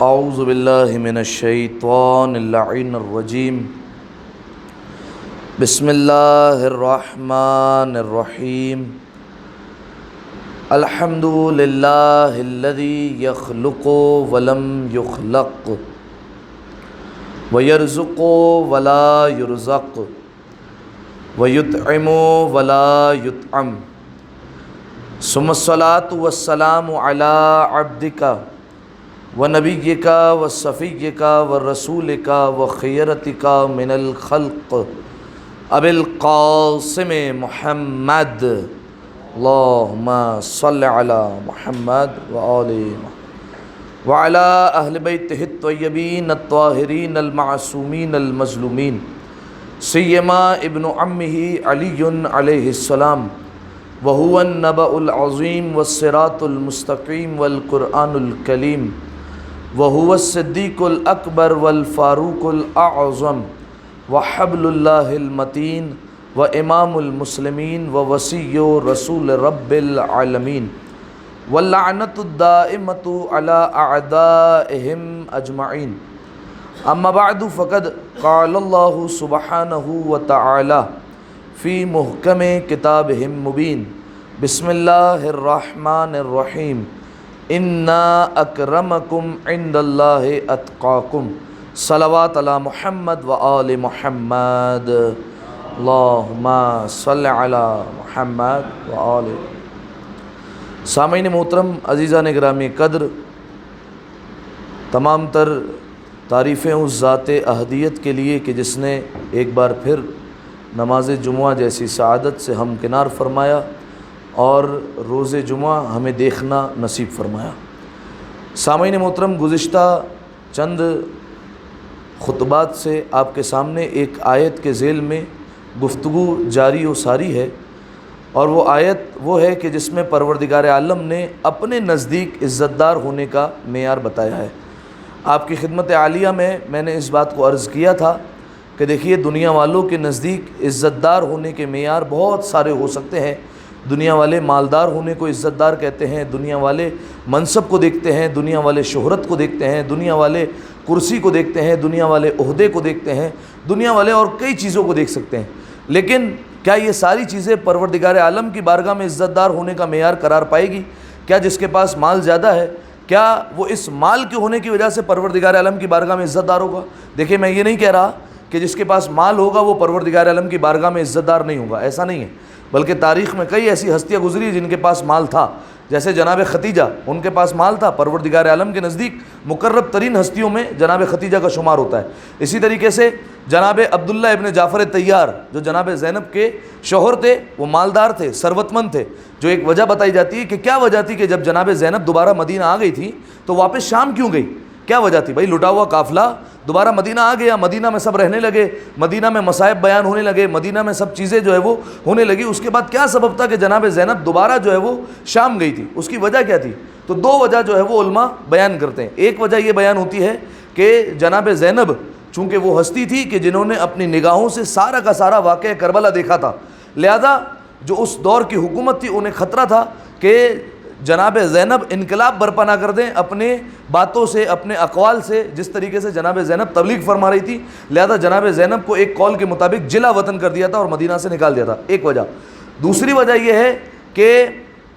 اعوذ باللہ من الشیطان اللعین الرجیم بسم اللہ الرحمن الرحیم الحمد للہ الذی یخلق ولم یخلق ویرزق ولا یرزق ویطعم ولا یطعم ثم الصلاة والسلام علی عبدک ونبیک وصفیک ورسولک وخیرتک من الخلق ابی القاسم محمد اللہم صل علی محمد وآل محمد وعلی اہل بیتہ الطیبین الطاہرین المعصومین المظلومین سیما ابن عمہ علی علیہ السلام وهو النبأ العظیم والصراط المستقیم والقرآن الکلیم وهو الصدیق الاکبر والفاروق الاعظم وحبل اللہ المتین وامام المسلمین ووصی رسول رب العالمین واللعنۃ الدائمۃ علی اعدائہم اجمعین اما بعد فقد قال اللہ سبحانہ وتعالی فی محکم کتابہ مبین بسم اللہ الرحمن الرحیم انا اکرمکم عند اللہ اتقاکم صلوات علی محمد وآل محمد اللہم صل علی محمد وآل. سامعین محترم، عزیزان گرامی قدر، تمام تر تعریفیں اس ذات احدیت کے لیے کہ جس نے ایک بار پھر نماز جمعہ جیسی سعادت سے ہمکنار فرمایا اور روز جمعہ ہمیں دیکھنا نصیب فرمایا. سامعین محترم، گزشتہ چند خطبات سے آپ کے سامنے ایک آیت کے ذیل میں گفتگو جاری و ساری ہے، اور وہ آیت وہ ہے کہ جس میں پروردگار عالم نے اپنے نزدیک عزت دار ہونے کا معیار بتایا ہے. آپ کی خدمت عالیہ میں نے اس بات کو عرض کیا تھا کہ دیکھیے، دنیا والوں کے نزدیک عزت دار ہونے کے معیار بہت سارے ہو سکتے ہیں. دنیا والے مالدار ہونے کو عزت دار کہتے ہیں، دنیا والے منصب کو دیکھتے ہیں، دنیا والے شہرت کو دیکھتے ہیں، دنیا والے کرسی کو دیکھتے ہیں، دنیا والے عہدے کو دیکھتے ہیں، دنیا والے اور کئی چیزوں کو دیکھ سکتے ہیں. لیکن کیا یہ ساری چیزیں پروردگار عالم کی بارگاہ میں عزت دار ہونے کا معیار قرار پائے گی؟ کیا جس کے پاس مال زیادہ ہے، کیا وہ اس مال کے ہونے کی وجہ سے پروردگار عالم کی بارگاہ میں عزت دار ہوگا؟ دیکھیں، میں یہ نہیں کہہ رہا کہ جس کے پاس مال ہوگا وہ پروردگار عالم کی بارگاہ میں عزت دار نہیں ہوگا، ایسا نہیں ہے. بلکہ تاریخ میں کئی ایسی ہستیاں گزری جن کے پاس مال تھا، جیسے جناب ختیجہ، ان کے پاس مال تھا، پروردگار عالم کے نزدیک مقرب ترین ہستیوں میں جناب ختیجہ کا شمار ہوتا ہے. اسی طریقے سے جناب عبداللہ ابن جعفر طیار، جو جناب زینب کے شوہر تھے، وہ مالدار تھے، ثروت مند تھے. جو ایک وجہ بتائی جاتی ہے کہ کیا وجہ تھی کہ جب جناب زینب دوبارہ مدینہ آ گئی تھی تو واپس شام کیوں گئی؟ کیا وجہ تھی؟ بھائی، لٹا ہوا قافلہ دوبارہ مدینہ آ گیا، مدینہ میں سب رہنے لگے، مدینہ میں مصائب بیان ہونے لگے، مدینہ میں سب چیزیں جو ہے وہ ہونے لگی. اس کے بعد کیا سبب تھا کہ جناب زینب دوبارہ جو ہے وہ شام گئی تھی؟ اس کی وجہ کیا تھی؟ تو دو وجہ جو ہے وہ علماء بیان کرتے ہیں. ایک وجہ یہ بیان ہوتی ہے کہ جناب زینب چونکہ وہ ہستی تھی کہ جنہوں نے اپنی نگاہوں سے سارا کا سارا واقعہ کربلا دیکھا تھا، لہذا جو اس دور کی حکومت تھی انہیں خطرہ تھا کہ جناب زینب انقلاب برپا نہ کر دیں اپنے باتوں سے، اپنے اقوال سے. جس طریقے سے جناب زینب تبلیغ فرما رہی تھی، لہذا جناب زینب کو ایک قول کے مطابق جلا وطن کر دیا تھا اور مدینہ سے نکال دیا تھا. ایک وجہ. دوسری وجہ یہ ہے کہ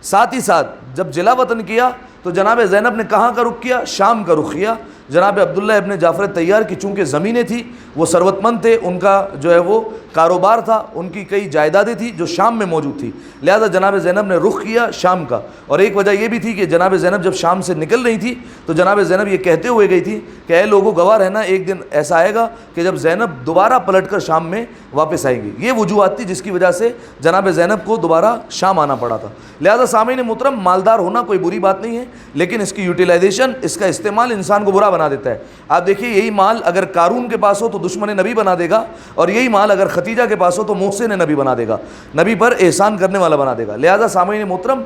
ساتھ ہی ساتھ جب جلا وطن کیا تو جناب زینب نے کہاں کا رخ کیا؟ شام کا رخ کیا. جناب عبداللہ ابن جعفر طیار کی چونکہ زمینیں تھیں، وہ ثروت مند تھے، ان کا جو ہے وہ کاروبار تھا، ان کی کئی جائیدادیں تھیں جو شام میں موجود تھی، لہذا جناب زینب نے رخ کیا شام کا. اور ایک وجہ یہ بھی تھی کہ جناب زینب جب شام سے نکل رہی تھی تو جناب زینب یہ کہتے ہوئے گئی تھی کہ اے لوگوں، گواہ رہنا، ایک دن ایسا آئے گا کہ جب زینب دوبارہ پلٹ کر شام میں واپس آئیں گی. یہ وجوہات تھی جس کی وجہ سے جناب زینب کو دوبارہ شام آنا پڑا تھا. لہذا سامعین محترم، مالدار ہونا کوئی بری بات نہیں ہے، لیکن اس کی یوٹیلائزیشن، اس کا استعمال انسان کو برا بنا دیتا ہے. آپ دیکھیے، یہی مال اگر قارون کے پاس ہو تو دشمن نبی بنا دے گا، اور یہی مال اگر ختیجہ کے پاس ہو تو محسن نبی بنا دے گا، نبی پر احسان کرنے والا بنا دے گا. لہذا سامعین محترم،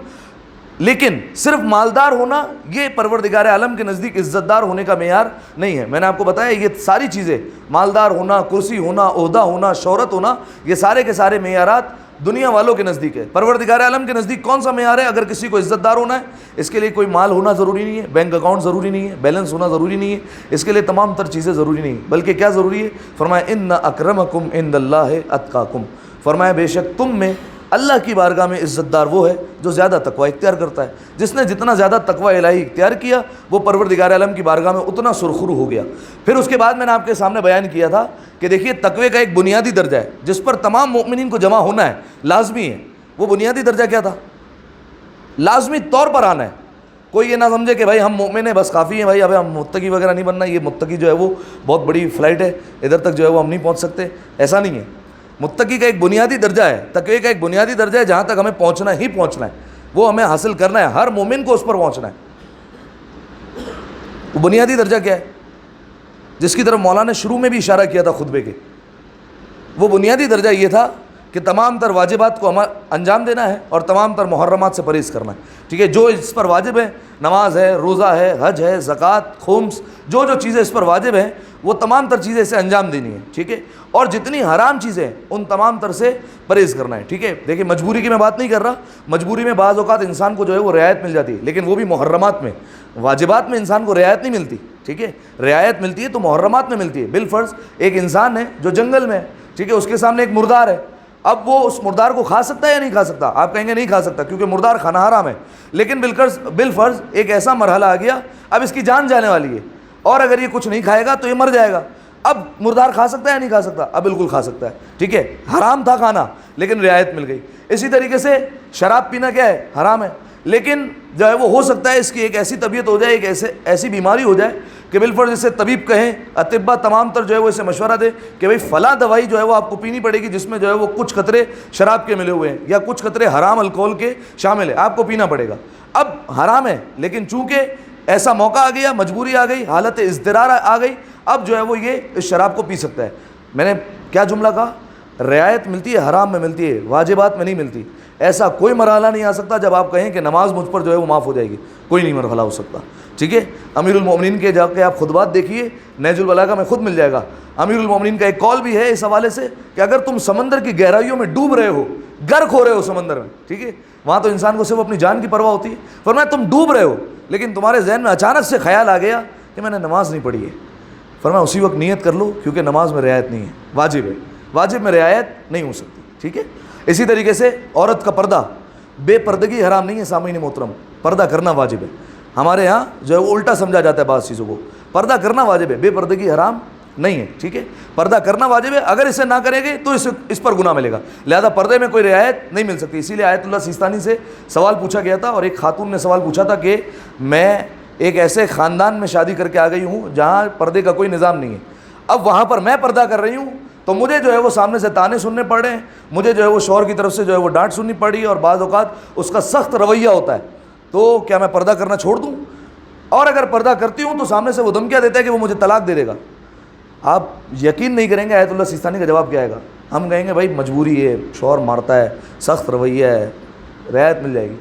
لیکن صرف مالدار ہونا یہ پروردگار عالم کے نزدیک عزت دار ہونے کا معیار نہیں ہے. میں نے آپ کو بتایا یہ ساری چیزیں، مالدار ہونا، کرسی ہونا، عہدہ ہونا، شہرت ہونا، یہ سارے کے سارے معیارات دنیا والوں کے نزدیک ہے، پروردگار عالم کے نزدیک کون سا معیار ہے؟ اگر کسی کو عزت دار ہونا ہے اس کے لیے کوئی مال ہونا ضروری نہیں ہے، بینک اکاؤنٹ ضروری نہیں ہے، بیلنس ہونا ضروری نہیں ہے، اس کے لیے تمام تر چیزیں ضروری نہیں، بلکہ کیا ضروری ہے؟ فرمایا ان اکرمکم عند اللہ اتقاکم، فرمایا بے شک تم میں اللہ کی بارگاہ میں عزت دار وہ ہے جو زیادہ تقوی اختیار کرتا ہے۔ جس نے جتنا زیادہ تقوی الہی اختیار کیا وہ پروردگار عالم کی بارگاہ میں اتنا سرخرو ہو گیا۔ پھر اس کے بعد میں نے آپ کے سامنے بیان کیا تھا کہ دیکھیے تقوی کا ایک بنیادی درجہ ہے جس پر تمام مومنین کو جمع ہونا ہے، لازمی ہے۔ وہ بنیادی درجہ کیا تھا؟ لازمی طور پر آنا ہے۔ کوئی یہ نہ سمجھے کہ بھائی ہم مومن ہیں بس کافی ہیں، بھائی اب ہم متقی وغیرہ نہیں بننا، یہ متقی جو ہے وہ بہت بڑی فلائٹ ہے، ادھر تک جو ہے وہ ہم نہیں پہنچ سکتے، ایسا نہیں ہے۔ متقی کا ایک بنیادی درجہ ہے، تقوی کا ایک بنیادی درجہ ہے جہاں تک ہمیں پہنچنا ہی پہنچنا ہے، وہ ہمیں حاصل کرنا ہے، ہر مومن کو اس پر پہنچنا ہے۔ وہ بنیادی درجہ کیا ہے جس کی طرف مولانا نے شروع میں بھی اشارہ کیا تھا خطبے کے؟ وہ بنیادی درجہ یہ تھا کہ تمام تر واجبات کو انجام دینا ہے اور تمام تر محرمات سے پرہیز کرنا ہے، ٹھیک ہے؟ جو اس پر واجب ہے، نماز ہے، روزہ ہے، حج ہے، زکوٰۃ، خمس، جو جو چیزیں اس پر واجب ہیں وہ تمام تر چیزیں اسے انجام دینی ہے، ٹھیک ہے؟ اور جتنی حرام چیزیں ان تمام تر سے پرہیز کرنا ہے، ٹھیک ہے؟ دیکھیں مجبوری کی میں بات نہیں کر رہا، مجبوری میں بعض اوقات انسان کو جو ہے وہ رعایت مل جاتی ہے، لیکن وہ بھی محرمات میں، واجبات میں انسان کو رعایت نہیں ملتی، ٹھیک ہے؟ رعایت ملتی ہے تو محرمات میں ملتی ہے۔ بالفرض ایک انسان ہے جو جنگل میں ہے، ٹھیک ہے؟ اس کے سامنے ایک مردار ہے، اب وہ اس مردار کو کھا سکتا ہے یا نہیں کھا سکتا؟ آپ کہیں گے نہیں کھا سکتا کیونکہ مردار کھانا حرام ہے، لیکن بالفرض ایک ایسا مرحلہ آ گیا اب اس کی جان جانے والی ہے اور اگر یہ کچھ نہیں کھائے گا تو یہ مر جائے گا، اب مردار کھا سکتا ہے یا نہیں کھا سکتا؟ اب بالکل کھا سکتا ہے، ٹھیک ہے؟ حرام تھا کھانا لیکن رعایت مل گئی۔ اسی طریقے سے شراب پینا کیا ہے؟ حرام ہے، لیکن جو ہے وہ ہو سکتا ہے اس کی ایک ایسی طبیعت ہو جائے، ایک ایسی بیماری ہو جائے کہ بالفرض اسے طبیب کہیں، اطباء تمام تر جو ہے وہ اسے مشورہ دے کہ بھئی فلاں دوائی جو ہے وہ آپ کو پینی پڑے گی جس میں جو ہے وہ کچھ قطرے شراب کے ملے ہوئے ہیں یا کچھ قطرے حرام الکوہل کے شامل ہیں، آپ کو پینا پڑے گا۔ اب حرام ہے لیکن چونکہ ایسا موقع آ گیا، مجبوری آ گئی، حالت اضطرار آ گئی، اب جو ہے وہ یہ اس شراب کو پی سکتا ہے۔ میں نے کیا جملہ کہا؟ رعایت ملتی ہے، حرام میں ملتی ہے، واجبات میں نہیں ملتی۔ ایسا کوئی مرحلہ نہیں آ سکتا جب آپ کہیں کہ نماز مجھ پر جو ہے وہ معاف ہو جائے گی، کوئی نہیں مرحلہ ہو سکتا، ٹھیک ہے؟ امیر المومنین کے جا کے آپ خطبات دیکھیے، نہج البلاغہ میں خود مل جائے گا۔ امیر المومنین کا ایک قول بھی ہے اس حوالے سے کہ اگر تم سمندر کی گہرائیوں میں ڈوب رہے ہو، غرق ہو رہے ہو سمندر میں، ٹھیک ہے؟ وہاں تو انسان کو صرف اپنی جان کی پرواہ ہوتی ہے، فرمایا تم ڈوب رہے ہو لیکن تمہارے ذہن میں اچانک سے خیال آ گیا کہ میں نے نماز نہیں پڑھی ہے، فرمایا اسی وقت نیت کر لو کیونکہ نماز میں رعایت نہیں ہے، واجب ہے، واجب میں رعایت نہیں ہو سکتی، ٹھیک ہے؟ اسی طریقے سے عورت کا پردہ، بے پردگی حرام نہیں ہے سامعین محترم، پردہ کرنا واجب ہے۔ ہمارے ہاں جو ہے وہ الٹا سمجھا جاتا ہے بعض چیزوں کو، پردہ کرنا واجب ہے، بے پردگی حرام نہیں ہے، ٹھیک ہے؟ پردہ کرنا واجب ہے، اگر اسے نہ کریں گے تو اس پر گناہ ملے گا، لہذا پردے میں کوئی رعایت نہیں مل سکتی۔ اسی لیے آیت اللہ سیستانی سے سوال پوچھا گیا تھا اور ایک خاتون نے سوال پوچھا تھا کہ میں ایک ایسے خاندان میں شادی کر کے آ گئی ہوں جہاں پردے کا کوئی نظام نہیں ہے، اب وہاں پر میں پردہ کر رہی ہوں تو مجھے جو ہے وہ سامنے سے تانے سننے پڑ رہے ہیں، مجھے جو ہے وہ شوہر کی طرف سے جو ہے وہ ڈانٹ سننی پڑی اور بعض اوقات اس کا سخت رویہ ہوتا ہے، تو کیا میں پردہ کرنا چھوڑ دوں؟ اور اگر پردہ کرتی ہوں تو سامنے سے وہ دھمکیاں دیتا ہے کہ وہ مجھے طلاق دے دے گا۔ آپ یقین نہیں کریں گے آیت اللہ سیستانی کا جواب کیا آئے گا؟ ہم کہیں گے بھائی مجبوری ہے، شوہر مارتا ہے، سخت رویہ ہے، رعایت مل جائے گی۔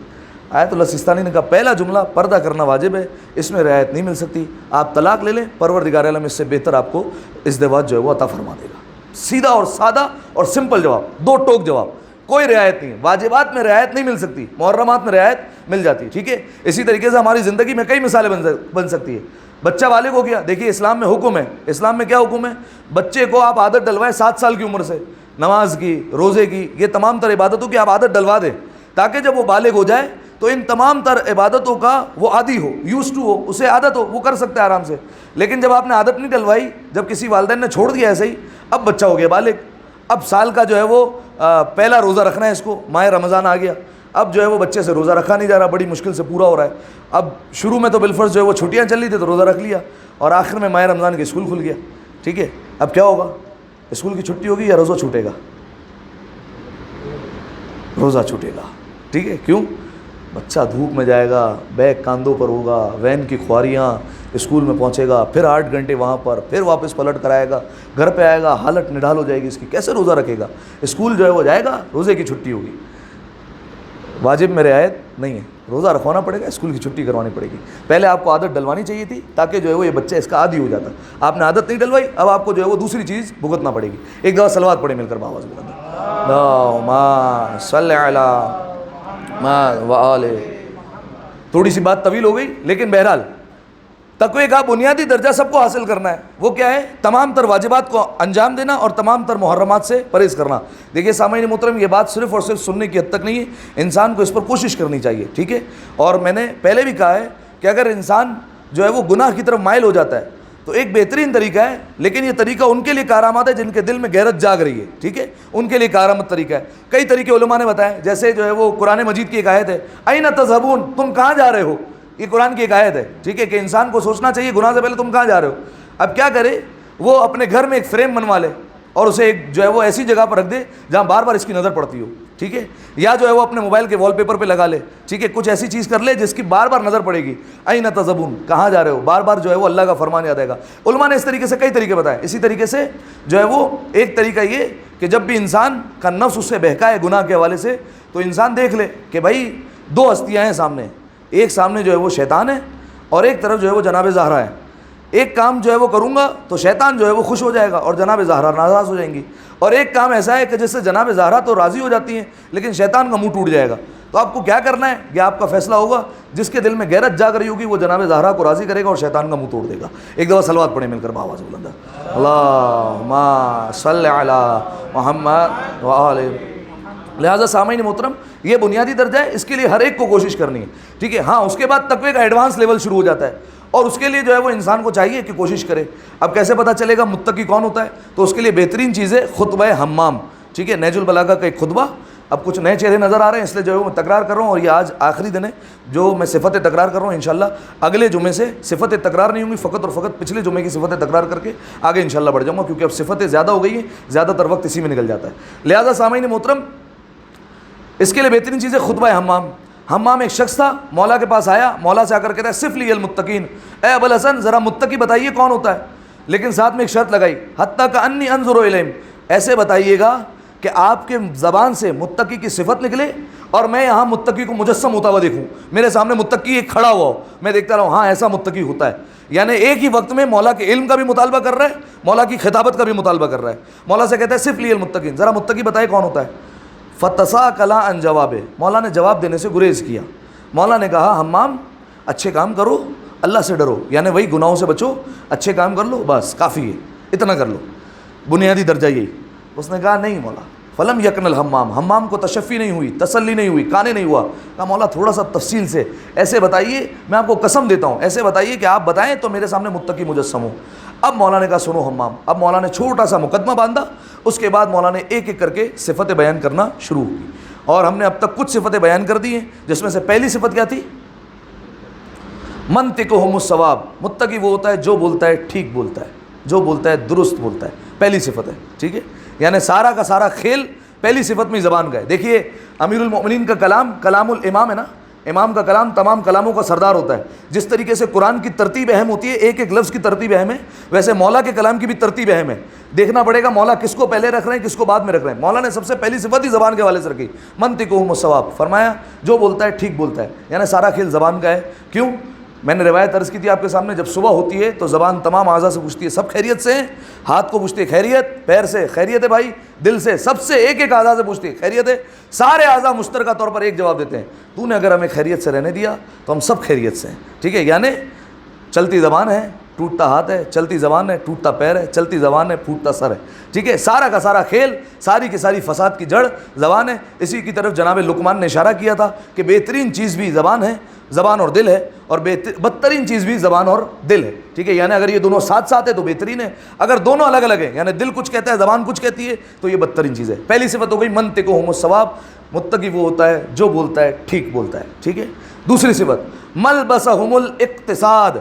آیت اللہ سیستانی نے کہا پہلا جملہ پردہ کرنا واجب ہے، اس میں رعایت نہیں مل سکتی، آپ طلاق لے لیں، پروردگار عالم اس سے بہتر آپ کو ازدواج جو ہے وہ عطا فرما دے گا۔ سیدھا اور سادہ اور سمپل جواب، دو ٹوک جواب، کوئی رعایت نہیں ہے، واجبات میں رعایت نہیں مل سکتی، محرمات میں رعایت مل جاتی ہے، ٹھیک ہے؟ اسی طریقے سے ہماری زندگی میں کئی مثالیں بن سکتی ہے۔ بچہ بالغ ہو گیا، دیکھیے اسلام میں حکم ہے، اسلام میں کیا حکم ہے؟ بچے کو آپ عادت ڈلوائیں 7 سال کی عمر سے، نماز کی، روزے کی، یہ تمام تر عبادتوں کی آپ عادت ڈلوا دیں تاکہ جب وہ بالغ ہو جائے تو ان تمام تر عبادتوں کا وہ عادی ہو، یوز ٹو ہو، اسے عادت ہو، وہ کر سکتا ہے آرام سے۔ لیکن جب آپ نے عادت نہیں ڈلوائی، جب کسی والدین نے چھوڑ دیا ایسے ہی، اب بچہ ہو گیا بالغ، اب سال کا جو ہے وہ پہلا روزہ رکھنا ہے اس کو، ماہ رمضان آ گیا، اب جو ہے وہ بچے سے روزہ رکھا نہیں جا رہا، بڑی مشکل سے پورا ہو رہا ہے۔ اب شروع میں تو بالفرض جو ہے وہ چھٹیاں چل رہی تھی تو روزہ رکھ لیا اور آخر میں ماہ رمضان کے اسکول کھل گیا، ٹھیک ہے؟ اب کیا ہوگا؟ اسکول کی چھٹی ہوگی یا روزہ چھوٹے گا؟ روزہ چھوٹے گا، ٹھیک ہے؟ کیوں؟ بچہ دھوپ میں جائے گا، بیگ کاندھوں پر ہوگا، وین کی خواریاں، اسکول میں پہنچے گا، پھر 8 گھنٹے وہاں پر، پھر واپس پلٹ کر آئے گا، گھر پہ آئے گا، حالت نڈھال ہو جائے گی اس کی، کیسے روزہ رکھے گا؟ اسکول جو ہے وہ جائے گا، روزے کی چھٹی ہوگی، واجب میں رعایت نہیں ہے۔ روزہ رکھوانا پڑے گا, اسکول کی چھٹی کروانی پڑے گی. پہلے آپ کو عادت ڈلوانی چاہیے تھی تاکہ جو ہے وہ یہ بچہ اس کا عادی ہو جاتا. آپ نے عادت نہیں ڈلوائی, اب آپ کو جو ہے وہ دوسری چیز بھگتنا پڑے گی. ایک دفعہ صلوات پڑھیں مل کر باواز بلند, اللہم صلی علی وآل. تھوڑی سی بات طویل ہو گئی, لیکن بہرحال تقوی کا بنیادی درجہ سب کو حاصل کرنا ہے. وہ کیا ہے؟ تمام تر واجبات کو انجام دینا اور تمام تر محرمات سے پرہیز کرنا. دیکھیے سامعین محترم, یہ بات صرف اور صرف سننے کی حد تک نہیں ہے, انسان کو اس پر کوشش کرنی چاہیے, ٹھیک ہے. اور میں نے پہلے بھی کہا ہے کہ اگر انسان جو ہے وہ گناہ کی طرف مائل ہو جاتا ہے تو ایک بہترین طریقہ ہے, لیکن یہ طریقہ ان کے لیے کارآمد ہے جن کے دل میں غیرت جاگ رہی ہے, ٹھیک ہے, ان کے لیے کارآمد طریقہ ہے. کئی طریقے علماء نے بتائے, جیسے جو ہے وہ قرآن مجید کی ایک آیت ہے, این تذہبون, تم کہاں جا رہے ہو. یہ قرآن کی ایک آیت ہے, ٹھیک ہے, کہ انسان کو سوچنا چاہیے گناہ سے پہلے تم کہاں جا رہے ہو. اب کیا کرے, وہ اپنے گھر میں ایک فریم بنوا لے اور اسے ایک جو ہے وہ ایسی جگہ پر رکھ دے جہاں بار بار اس کی نظر پڑتی ہو, ٹھیک ہے, یا جو ہے وہ اپنے موبائل کے وال پیپر پہ لگا لے, ٹھیک ہے, کچھ ایسی چیز کر لے جس کی بار بار نظر پڑے گی. این تذہبون, کہاں جا رہے ہو, بار بار جو ہے وہ اللہ کا فرمان یاد آئے گا. علماء نے اس طریقے سے کئی طریقے بتائے. اسی طریقے سے جو ہے وہ ایک طریقہ یہ کہ جب بھی انسان کا نفس اس سے بہکائے گناہ کے حوالے سے, تو انسان دیکھ لے کہ بھائی دو ہستیاں ہیں سامنے, ایک سامنے جو ہے وہ شیطان ہے اور ایک طرف جو ہے وہ جناب زہرا ہے. ایک کام جو ہے وہ کروں گا تو شیطان جو ہے وہ خوش ہو جائے گا اور جناب زہرا ناراض ہو جائیں گی, اور ایک کام ایسا ہے کہ جس سے جناب زہرا تو راضی ہو جاتی ہیں لیکن شیطان کا منہ ٹوٹ جائے گا. تو آپ کو کیا کرنا ہے, یہ آپ کا فیصلہ ہوگا. جس کے دل میں غیرت جاگ رہی ہوگی وہ جناب زہرا کو راضی کرے گا اور شیطان کا منہ توڑ دے گا. ایک دفعہ صلوات پڑھیں مل کر باواز بلند, اللہم صلی علی محمد وآل. لہٰذا سامعین محترم, یہ بنیادی درجہ ہے, اس کے لیے ہر ایک کو کوشش کرنی ہے, ٹھیک ہے. ہاں, اس کے بعد تقوی کا ایڈوانس لیول شروع ہو جاتا ہے اور اس کے لیے جو ہے وہ انسان کو چاہیے کہ کوشش کرے. اب کیسے پتہ چلے گا متقی کون ہوتا ہے؟ تو اس کے لیے بہترین چیز ہے خطبہ حمام, ٹھیک ہے, نہج البلاغہ کا ایک خطبہ. اب کچھ نئے چہرے نظر آ رہے ہیں اس لیے جو ہے میں تکرار کر رہا ہوں, اور یہ آج آخری دن ہے جو میں صفت تکرار کر رہا ہوں. انشاءاللہ اگلے جمعے سے صفت تکرار نہیں ہوں گی, فقط اور فقط پچھلے جمعے کی صفت تکرار کر کے آگے انشاءاللہ بڑھ جاؤں گا, کیونکہ اب صفتیں زیادہ ہو گئی ہیں, زیادہ تر وقت اسی میں نکل جاتا ہے. لہٰذا سامعین محترم, اس کے لیے بہترین چیز ہے خطبہ حمام. حمام ایک شخص تھا, مولا کے پاس آیا, مولا سے آ کر کہتا ہے صف لی المتقین, اے ابوالحسن ذرا متقی بتائیے کون ہوتا ہے. لیکن ساتھ میں ایک شرط لگائی, حتیٰ کأنی انظر الیہم, ایسے بتائیے گا کہ آپ کے زبان سے متقی کی صفت نکلے اور میں یہاں متقی کو مجسم ہوتا ہوا دیکھوں, میرے سامنے متقی ایک کھڑا ہوا ہو, میں دیکھتا رہا ہوں ہاں ایسا متقی ہوتا ہے. یعنی ایک ہی وقت میں مولا کے علم کا بھی مطالبہ کر رہا ہے, مولا کی خطابت کا بھی مطالبہ کر رہا ہے. مولا سے کہتا ہے صف لی المتقین, ذرا متقی بتائے کون ہوتا ہے. فتساکلا عن جواب, مولا نے جواب دینے سے گریز کیا. مولا نے کہا حمام اچھے کام کرو, اللہ سے ڈرو, یعنی وہی گناہوں سے بچو, اچھے کام کر لو, بس کافی ہے, اتنا کر لو, بنیادی درجہ یہی. اس نے کہا نہیں مولا. فلم یکن الحمام, حمام کو تشفی نہیں ہوئی, تسلی نہیں ہوئی, کانے نہیں ہوا. کہا مولا تھوڑا سا تفصیل سے ایسے بتائیے, میں آپ کو قسم دیتا ہوں ایسے بتائیے کہ آپ بتائیں تو میرے سامنے متقی مجسم ہو. اب مولا نے کہا سنو حمام. اب مولا نے چھوٹا سا مقدمہ باندھا, اس کے بعد مولا نے ایک ایک کر کے صفتیں بیان کرنا شروع کی, اور ہم نے اب تک کچھ صفتیں بیان کر دی ہیں, جس میں سے پہلی صفت کیا تھی؟ منطقہم الصواب, متقی وہ ہوتا ہے جو بولتا ہے ٹھیک بولتا ہے, جو بولتا ہے درست بولتا ہے, پہلی صفت ہے, ٹھیک ہے. یعنی سارا کا سارا کھیل پہلی صفت میں زبان کا ہے. دیکھیے امیر المؤمنین کا کلام کلام الامام ہے نا, امام کا کلام تمام کلاموں کا سردار ہوتا ہے. جس طریقے سے قرآن کی ترتیب اہم ہوتی ہے, ایک ایک لفظ کی ترتیب اہم ہے, ویسے مولا کے کلام کی بھی ترتیب اہم ہے. دیکھنا پڑے گا مولا کس کو پہلے رکھ رہے ہیں کس کو بعد میں رکھ رہے ہیں. مولا نے سب سے پہلی صفت ہی زبان کے حوالے سے رکھی, منطقہم الصواب, فرمایا جو بولتا ہے ٹھیک بولتا ہے. یعنی سارا کھیل زبان کا ہے. کیوں؟ میں نے روایت عرض کی تھی آپ کے سامنے, جب صبح ہوتی ہے تو زبان تمام اعضاء سے پوچھتی ہے سب خیریت سے ہیں, ہاتھ کو پوچھتی ہے خیریت, پیر سے خیریت ہے بھائی, دل سے, سب سے ایک ایک اعضاء سے پوچھتی ہے خیریت ہے. سارے اعضاء مشترکہ طور پر ایک جواب دیتے ہیں, تو نے اگر ہمیں خیریت سے رہنے دیا تو ہم سب خیریت سے ہیں, ٹھیک ہے. یعنی چلتی زبان ہے ٹوٹتا ہاتھ ہے, چلتی زبان ہے ٹوٹتا پیر ہے, چلتی زبان ہے پھوٹتا سر ہے, ٹھیک ہے. سارا کا سارا کھیل, ساری کی ساری فساد کی جڑ زبان ہے. اسی کی طرف جناب لقمان نے اشارہ کیا تھا کہ بہترین چیز بھی زبان ہے, زبان اور دل ہے, اور بدترین چیز بھی زبان اور دل ہے, ٹھیک ہے. یعنی اگر یہ دونوں ساتھ ساتھ ہے تو بہترین ہے, اگر دونوں الگ الگ ہیں یعنی دل کچھ کہتا ہے زبان کچھ کہتی ہے تو یہ بدترین چیز ہے. پہلی صفت ہو گئی منطقہم الصواب, متقی وہ ہوتا ہے جو بولتا ہے ٹھیک بولتا ہے, ٹھیک ہے. دوسری صفت ملبسہم الاقتصاد,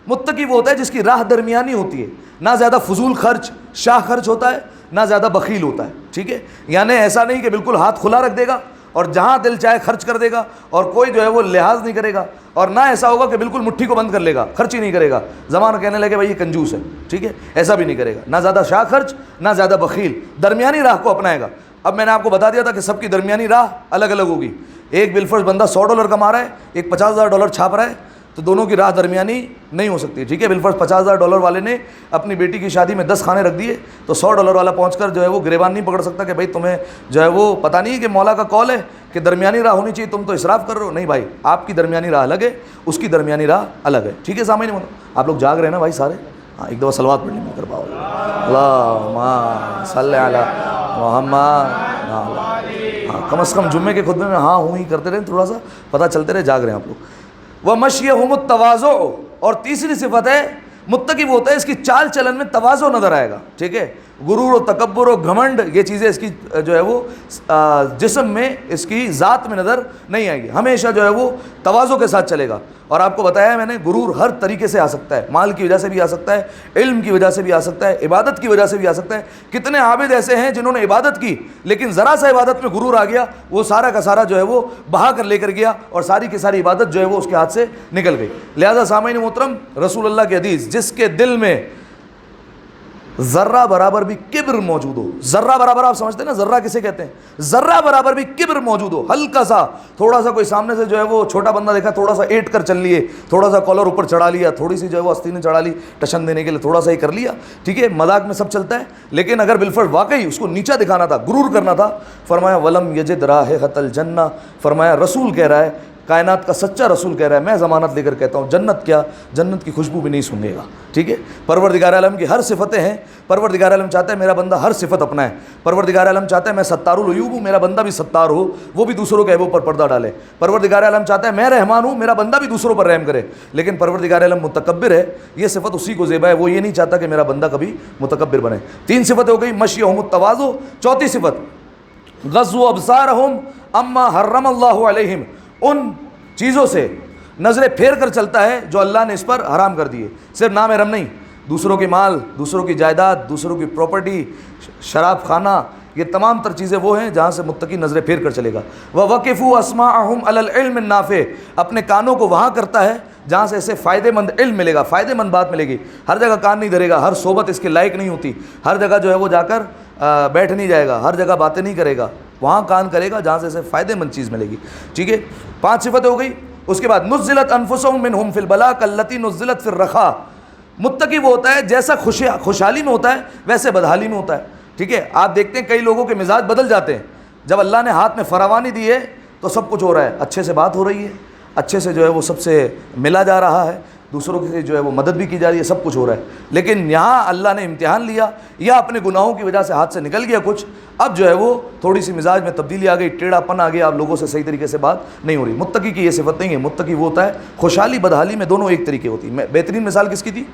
متقی وہ ہوتا ہے جس کی راہ درمیانی ہوتی ہے, نہ زیادہ فضول خرچ شاہ خرچ ہوتا ہے, نہ زیادہ بخیل ہوتا ہے, ٹھیک ہے. یعنی ایسا نہیں کہ بالکل ہاتھ کھلا رکھ دے گا اور جہاں دل چاہے خرچ کر دے گا اور کوئی جو ہے وہ لحاظ نہیں کرے گا, اور نہ ایسا ہوگا کہ بالکل مٹھی کو بند کر لے گا, خرچ ہی نہیں کرے گا, زبان کہنے لگے بھائی یہ کنجوس ہے, ٹھیک ہے. ایسا بھی نہیں کرے گا, نہ زیادہ شاہ خرچ نہ زیادہ بخیل, درمیانی راہ کو اپنائے گا. اب میں نے آپ کو بتا دیا تھا کہ سب کی درمیانی راہ الگ الگ ہوگی. ایک بالفرض بندہ $100 کما رہا ہے, ایک $50,000 چھاپ رہا ہے, تو دونوں کی راہ درمیانی نہیں ہو سکتی. ٹھیک ہے, بالفرض $50,000 والے نے اپنی بیٹی کی شادی میں 10 کھانے رکھ دیے, تو $100 والا پہنچ کر جو ہے وہ گریبان نہیں پکڑ سکتا کہ بھائی تمہیں جو ہے وہ پتہ نہیں ہے کہ مولا کا کال ہے کہ درمیانی راہ ہونی چاہیے, تم تو اسراف کر رہے ہو. نہیں بھائی, آپ کی درمیانی راہ الگ ہے, اس کی درمیانی راہ الگ ہے. ٹھیک ہے سامعین, آپ لوگ جاگ رہے ہیں نا بھائی سارے؟ ہاں, ایک دفعہ صلوات پڑھ لیں کر پاؤ. اللہم صلی علی محمد. ہاں, کم از کم جمعے کے خطبے میں ہاں ہوں ہی کرتے رہے, تھوڑا سا پتہ چلتے رہے جاگ رہے ہیں آپ لوگ. وَمَشْيَهُمُ التَّوَاضُعُ, اور تیسری صفت ہے متقی وہ ہوتا ہے اس کی چال چلن میں تواضع نظر آئے گا. ٹھیک ہے, غرور و تکبر و گھمنڈ یہ چیزیں اس کی جو ہے وہ جسم میں, اس کی ذات میں نظر نہیں آئے گی. ہمیشہ جو ہے وہ تواضع کے ساتھ چلے گا. اور آپ کو بتایا ہے میں نے, غرور ہر طریقے سے آ سکتا ہے, مال کی وجہ سے بھی آ سکتا ہے, علم کی وجہ سے بھی آ سکتا ہے, عبادت کی وجہ سے بھی آ سکتا ہے. کتنے عابد ایسے ہیں جنہوں نے عبادت کی لیکن ذرا سا عبادت میں غرور آ گیا, وہ سارا کا سارا جو ہے وہ بہا کر لے کر گیا اور ساری کی ساری عبادت جو ہے وہ اس کے ہاتھ سے نکل گئی. لہذا سامعین محترم, رسول اللہ کی حدیث, جس کے دل میں ذرہ برابر بھی کبر موجود ہو, ذرہ برابر آپ سمجھتے ہیں نا ذرہ کسے کہتے ہیں, ذرہ برابر بھی کبر موجود ہو, ہلکا سا تھوڑا سا کوئی سامنے سے جو ہے وہ چھوٹا بندہ دیکھا, تھوڑا سا ایٹ کر چل لیے, تھوڑا سا کالر اوپر چڑھا لیا, تھوڑی سی جو ہے وہ آستینیں چڑھا لی ٹشن دینے کے لیے, تھوڑا سا ہی کر لیا. ٹھیک ہے, مذاق میں سب چلتا ہے, لیکن اگر بالفرض واقعی اس کو نیچا دکھانا تھا, غرور کرنا تھا, فرمایا ولم یجد رائحۃ الجنہ, فرمایا رسول کہہ رہا ہے, کائنات کا سچا رسول کہہ رہا ہے, میں ضمانت لے کر کہتا ہوں جنت کیا, جنت کی خوشبو بھی نہیں سونگے گا. ٹھیک ہے, پروردگار عالم کی ہر صفتیں ہیں, پروردگار عالم چاہتا ہے میرا بندہ ہر صفت اپنائے, پروردگار عالم چاہتا ہے میں ستار العیوب ہوں, میرا بندہ بھی ستار ہو, وہ بھی دوسروں کے عیبوں پر پردہ ڈالے. پروردگار عالم چاہتا ہے میں رحمان ہوں, میرا بندہ بھی دوسروں پر رحم کرے, لیکن پروردگار عالم متکبر ہے, یہ صفت اسی کو زیبا ہے, وہ یہ نہیں چاہتا کہ میرا بندہ کبھی متکبر بنے. 3 صفتیں ہو گئی, مشیہم التواضع. چوتھی صفت غضوا ابصارہم اما حرم اللہ علیہم, ان چیزوں سے نظریں پھیر کر چلتا ہے جو اللہ نے اس پر حرام کر دیے. صرف نامحرم نہیں, دوسروں کے مال, دوسروں کی جائیداد, دوسروں کی پراپرٹی, شراب خانہ, یہ تمام تر چیزیں وہ ہیں جہاں سے متقی نظریں پھیر کر چلے گا. وَوَقِفُوا أَسْمَاعَهُمْ عَلَى الْعِلْمِ النَّافِعِ, اپنے کانوں کو وہاں کرتا ہے جہاں سے اسے فائدے مند علم ملے گا, فائدے مند بات ملے گی. ہر جگہ کان نہیں دھرے گا, ہر صحبت اس کے لائق نہیں ہوتی, ہر جگہ جو ہے وہ جا کر بیٹھ نہیں جائے گا, ہر جگہ باتیں نہیں کرے گا, وہاں کان کرے گا جہاں سے اسے فائدے مند چیز ملے گی. ٹھیک ہے, 5 صفتیں ہو گئی. اس کے بعد نزلت انفسهم منهم فی البلاء کاللتی نزلت فی الرخاء, متقی وہ ہوتا ہے جیسا خوشحالی میں ہوتا ہے ویسے بدحالی میں ہوتا ہے. ٹھیک ہے, آپ دیکھتے ہیں کئی لوگوں کے مزاج بدل جاتے ہیں, جب اللہ نے ہاتھ میں فراوانی دی ہے تو سب کچھ ہو رہا ہے, اچھے سے بات ہو رہی ہے, اچھے سے جو ہے وہ سب سے ملا جا رہا ہے, دوسروں کی جو ہے وہ مدد بھی کی جا رہی ہے, سب کچھ ہو رہا ہے. لیکن یہاں اللہ نے امتحان لیا, یا اپنے گناہوں کی وجہ سے ہاتھ سے نکل گیا کچھ, اب جو ہے وہ تھوڑی سی مزاج میں تبدیلی آ گئی, ٹیڑھا پن آ گیا, آپ لوگوں سے صحیح طریقے سے بات نہیں ہو رہی. متقی کی یہ صفت نہیں ہے. متقی وہ ہوتا ہے خوشحالی بدحالی میں دونوں ایک طریقے ہوتی ہے. بہترین مثال کس کی تھی؟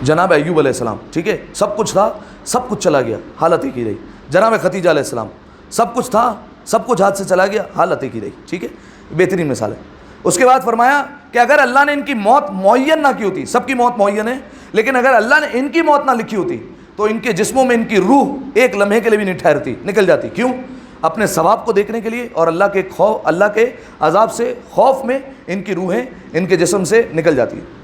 جناب ایوب علیہ السلام. ٹھیک ہے, سب کچھ تھا, سب کچھ چلا گیا, حالت ایک ہی رہی. جناب خدیجہ علیہ السلام, سب کچھ تھا, سب کچھ ہاتھ سے چلا گیا, حالت ایک ہی رہی. ٹھیک ہے, بہترین مثال ہے. اس کے بعد فرمایا کہ اگر اللہ نے ان کی موت معین نہ کی ہوتی, سب کی موت معین ہے, لیکن اگر اللہ نے ان کی موت نہ لکھی ہوتی تو ان کے جسموں میں ان کی روح ایک لمحے کے لیے بھی نہیں ٹھہرتی, نکل جاتی. کیوں؟ اپنے ثواب کو دیکھنے کے لیے, اور اللہ کے عذاب سے خوف میں ان کی روحیں ان کے جسم سے نکل جاتی ہیں.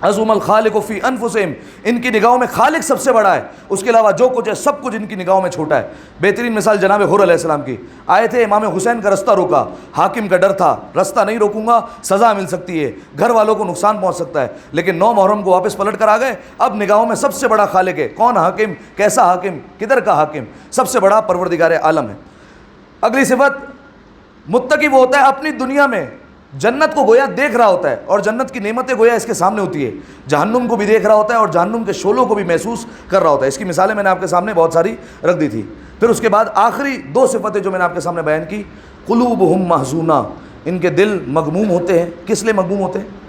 عظم الخالق فی انفسہم, ان کی نگاہوں میں خالق سب سے بڑا ہے, اس کے علاوہ جو کچھ ہے سب کچھ ان کی نگاہوں میں چھوٹا ہے. بہترین مثال جناب حر علیہ السلام کی. آئے تھے, امام حسین کا رستہ روکا, حاکم کا ڈر تھا, رستہ نہیں روکوں گا سزا مل سکتی ہے, گھر والوں کو نقصان پہنچ سکتا ہے, لیکن 9 محرم کو واپس پلٹ کر آ گئے. اب نگاہوں میں سب سے بڑا خالق ہے. کون حاکم؟ کیسا حاکم؟ کدھر کا حاکم؟ سب سے بڑا پروردگار عالم ہے. اگلی صفت, متقی وہ ہوتا ہے اپنی دنیا میں جنت کو گویا دیکھ رہا ہوتا ہے, اور جنت کی نعمتیں گویا اس کے سامنے ہوتی ہے, جہنم کو بھی دیکھ رہا ہوتا ہے اور جہنم کے شعلوں کو بھی محسوس کر رہا ہوتا ہے. اس کی مثالیں میں نے آپ کے سامنے بہت ساری رکھ دی تھی. پھر اس کے بعد آخری 2 صفتیں جو میں نے آپ کے سامنے بیان کی, قلوبہم محزونہ, ان کے دل مغموم ہوتے ہیں. کس لیے مغموم ہوتے ہیں؟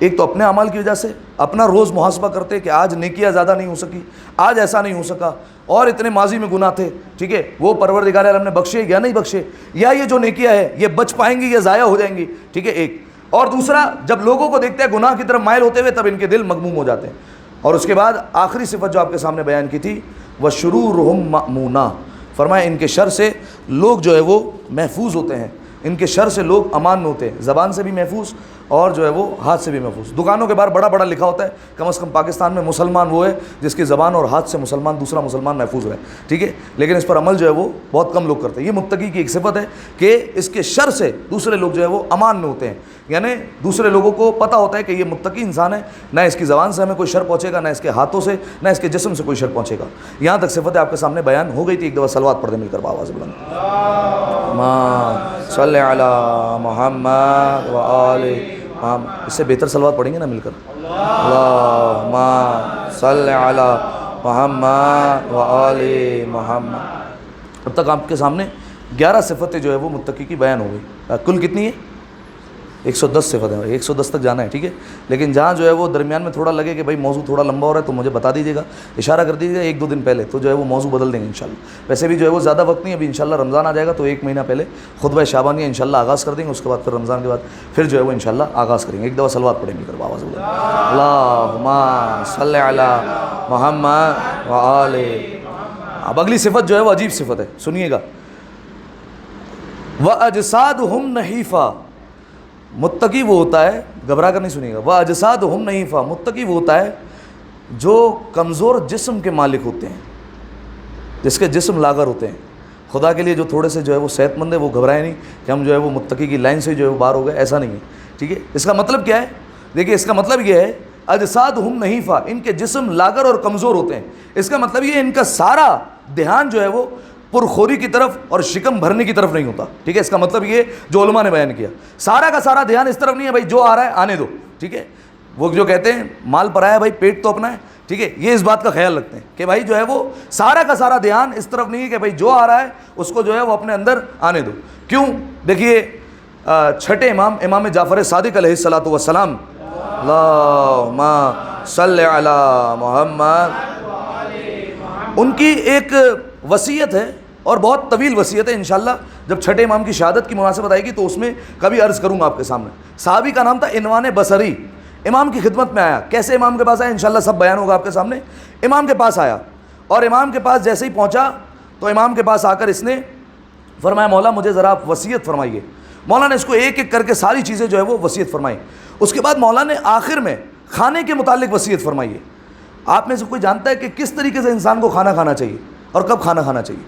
ایک تو اپنے اعمال کی وجہ سے, اپنا روز محاسبہ کرتے کہ آج نیکیاں زیادہ نہیں ہو سکی, آج ایسا نہیں ہو سکا, اور اتنے ماضی میں گناہ تھے. ٹھیک ہے, وہ پروردگار عالم نے بخشے یا نہیں بخشے, یا یہ جو نیکیاں ہے یہ بچ پائیں گی یا ضائع ہو جائیں گی. ٹھیک ہے, ایک. اور دوسرا, جب لوگوں کو دیکھتے ہیں گناہ کی طرف مائل ہوتے ہوئے تب ان کے دل مغموم ہو جاتے ہیں. اور اس کے بعد آخری صفت جو آپ کے سامنے بیان کی تھی, وَشُرُورُهُمْ مَأْمُونَةٌ, فرمایا ان کے شر سے لوگ جو ہے وہ محفوظ ہوتے ہیں, ان کے شر سے لوگ امان میں ہوتے ہیں، زبان سے بھی محفوظ اور جو ہے وہ ہاتھ سے بھی محفوظ۔ دکانوں کے باہر بڑا بڑا لکھا ہوتا ہے، کم از کم پاکستان میں مسلمان وہ ہے جس کی زبان اور ہاتھ سے دوسرا مسلمان محفوظ رہے، ٹھیک ہے، لیکن اس پر عمل جو ہے وہ بہت کم لوگ کرتے ہیں۔ یہ متقی کی ایک صفت ہے کہ اس کے شر سے دوسرے لوگ جو ہے وہ امان میں ہوتے ہیں، یعنی دوسرے لوگوں کو پتہ ہوتا ہے کہ یہ متقی انسان ہے، نہ اس کی زبان سے ہمیں کوئی شر پہنچے گا، نہ اس کے ہاتھوں سے، نہ اس کے جسم سے کوئی شر پہنچے گا۔ یہاں تک صفتیں آپ کے سامنے بیان ہو گئی تھی، ایک دفعہ صلوات پڑھ دیں مل کر آواز بلند، اللہم صلی علی محمد و آل محمد۔ اس سے بہتر صلوات پڑھیں گے نا مل کر، اللہم صلی علی محمد و آل محمد۔ اب تک آپ کے سامنے 11 صفتیں جو ہے وہ متقی کی بیان ہو گئی۔ کل کتنی ہے؟ 110 صفتیں، 110 تک جانا ہے، ٹھیک ہے، لیکن جہاں جو ہے وہ درمیان میں تھوڑا لگے کہ بھائی موضوع تھوڑا لمبا ہو رہا ہے تو مجھے بتا دیجیے گا، اشارہ کر دیجیے گا 1-2 دن پہلے، تو جو ہے وہ موضوع بدل دیں گے انشاءاللہ۔ ویسے بھی جو ہے وہ زیادہ وقت نہیں، ابھی انشاءاللہ رمضان آ جائے گا تو 1 مہینہ پہلے خطبہ شعبانیہ انشاءاللہ آغاز کر دیں گے، اس کے بعد پھر رمضان کے بعد پھر جو ہے وہ انشاءاللہ آغاز کریں گے۔ ایک دفعہ صلوات پڑھیں گے آواز بلند، اللہم صلی علی محمد و آل۔ اب اگلی صفت جو ہے وہ عجیب صفت ہے، سنیے گا، وَأَجْسَادُهُمْ نَحِیفَةٌ۔ متقی وہ ہوتا ہے، گھبرا کر نہیں سنیے گا، وَأَجْسَادُهُمْ نَحِیفَةٌ، متقی وہ ہوتا ہے جو کمزور جسم کے مالک ہوتے ہیں، جس کے جسم لاغر ہوتے ہیں۔ خدا کے لیے جو تھوڑے سے جو ہے وہ صحت مند ہے وہ گھبرائے نہیں کہ ہم جو ہے وہ متقی کی لائن سے جو ہے وہ باہر ہو گئے، ایسا نہیں ہے، ٹھیک ہے۔ اس کا مطلب کیا ہے؟ دیکھیے اس کا مطلب یہ ہے اجسادہم نحیفہ، ان کے جسم لاغر اور کمزور ہوتے ہیں۔ اس کا مطلب یہ ان کا سارا دھیان جو ہے وہ پرخوری کی طرف اور شکم بھرنے کی طرف نہیں ہوتا، ٹھیک ہے۔ اس کا مطلب یہ جو علماء نے بیان کیا، سارا کا سارا دھیان اس طرف نہیں ہے بھائی جو آ رہا ہے آنے دو، ٹھیک ہے۔ وہ جو کہتے ہیں مال پر آیا بھائی پیٹ تو اپنا ہے، ٹھیک ہے، یہ اس بات کا خیال رکھتے ہیں کہ بھائی جو ہے وہ سارا کا سارا دھیان اس طرف نہیں ہے کہ بھائی جو آ رہا ہے اس کو جو ہے وہ اپنے اندر آنے دو۔ کیوں؟ دیکھیے چھٹے امام، امام جعفر صادق علیہ الصلوۃ والسلام، اللہم صلی علی محمد، ان کی ایک وصیت ہے اور بہت طویل وصیت ہے، انشاءاللہ جب چھٹے امام کی شہادت کی مناسبت آئے گی تو اس میں کبھی عرض کروں گا آپ کے سامنے۔ صحابی کا نام تھا عنوان بصری، امام کی خدمت میں آیا، کیسے امام کے پاس آیا انشاءاللہ سب بیان ہوگا آپ کے سامنے۔ امام کے پاس آیا اور امام کے پاس جیسے ہی پہنچا تو امام کے پاس آ کر اس نے فرمایا مولا مجھے ذرا آپ وصیت فرمائیے۔ مولا نے اس کو ایک ایک کر کے ساری چیزیں جو ہے وہ وصیت فرمائی۔ اس کے بعد مولا نے آخر میں کھانے کے متعلق وصیت فرمائی ہے۔ آپ میں سے کوئی جانتا ہے کہ کس طریقے سے انسان کو کھانا کھانا چاہیے اور کب کھانا کھانا چاہیے؟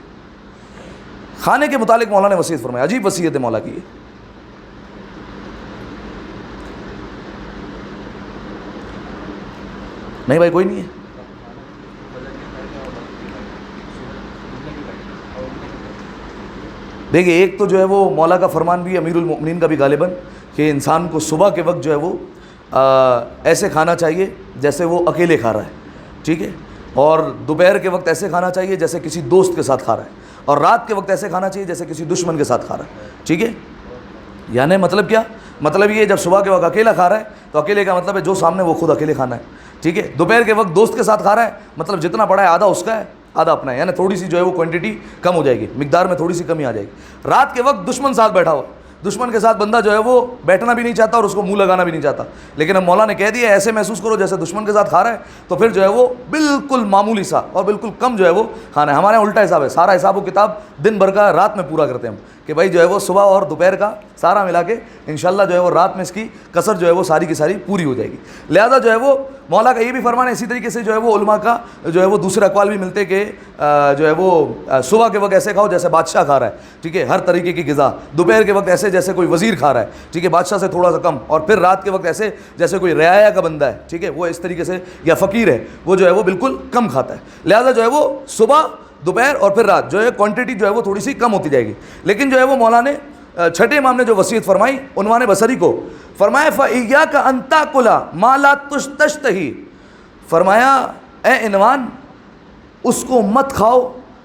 کھانے کے متعلق مولا نے وصیت فرمائی، عجیب وصیت ہے مولا کی یہ۔ نہیں بھائی کوئی نہیں ہے؟ دیکھیے ایک تو جو ہے وہ مولا کا فرمان بھی، امیر المؤمنین کا بھی غالباً، کہ انسان کو صبح کے وقت جو ہے وہ ایسے کھانا چاہیے جیسے وہ اکیلے کھا رہا ہے، ٹھیک ہے، اور دوپہر کے وقت ایسے کھانا چاہیے جیسے کسی دوست کے ساتھ کھا رہا ہے، اور رات کے وقت ایسے کھانا چاہیے جیسے کسی دشمن کے ساتھ کھا رہا ہے، ٹھیک ہے۔ یعنی مطلب کیا؟ مطلب یہ جب صبح کے وقت اکیلا کھا رہا ہے تو اکیلے کا مطلب ہے جو سامنے وہ خود اکیلے کھانا ہے، ٹھیک ہے۔ دوپہر کے وقت دوست کے ساتھ کھا رہا ہے، مطلب جتنا پڑا ہے آدھا اس کا ہے آدھا اپنا ہے، یعنی تھوڑی سی جو ہے وہ کوانٹٹی کم ہو جائے گی، مقدار میں تھوڑی سی کمی آ جائے گی۔ رات کے وقت دشمن ساتھ بیٹھا ہوا، دشمن کے ساتھ بندہ جو ہے وہ بیٹھنا بھی نہیں چاہتا اور اس کو منہ لگانا بھی نہیں چاہتا، لیکن اب مولا نے کہہ دیا ایسے محسوس کرو جیسے دشمن کے ساتھ کھا رہا ہے، تو پھر جو ہے وہ بالکل معمولی سا اور بالکل کم جو ہے وہ کھانا ہے۔ ہمارے یہاں الٹا حساب ہے، سارا حساب و کتاب دن بھر کا رات میں پورا کرتے ہیں ہم، کہ بھائی جو ہے وہ صبح اور دوپہر کا سارا ملا کے انشاءاللہ جو ہے وہ رات میں اس کی کثر جو ہے وہ ساری کی ساری پوری ہو جائے گی۔ لہذا جو ہے وہ مولا کا یہ بھی فرمان ہے، اسی طریقے سے جو ہے وہ علماء کا جو ہے وہ دوسرے اقوال بھی ملتے کہ جو ہے وہ صبح کے وقت ایسے کھاؤ جیسے بادشاہ کھا رہا ہے، ٹھیک ہے، ہر طریقے کی غذا، دوپہر کے وقت ایسے جیسے کوئی وزیر کھا رہا ہے، ٹھیک ہے، بادشاہ سے تھوڑا سا کم، اور پھر رات کے وقت ایسے جیسے کوئی رعایا کا بندہ ہے، ٹھیک ہے، وہ اس طریقے سے، یا فقیر ہے وہ جو ہے وہ بالکل کم کھاتا ہے۔ لہذا جو ہے وہ صبح دوپہر اور پھر رات جو ہے کوانٹٹی جو ہے وہ تھوڑی سی کم ہوتی جائے گی۔ لیکن جو ہے وہ مولا نے چھٹے امام نے جو وصیت فرمائی عنوان بصری کو، فرمایا فَإِيَّاكَ أَن تَأْكُلَ مَا لَا تَشْتَهِي، فرمایا اے عنوان اس کو مت کھاؤ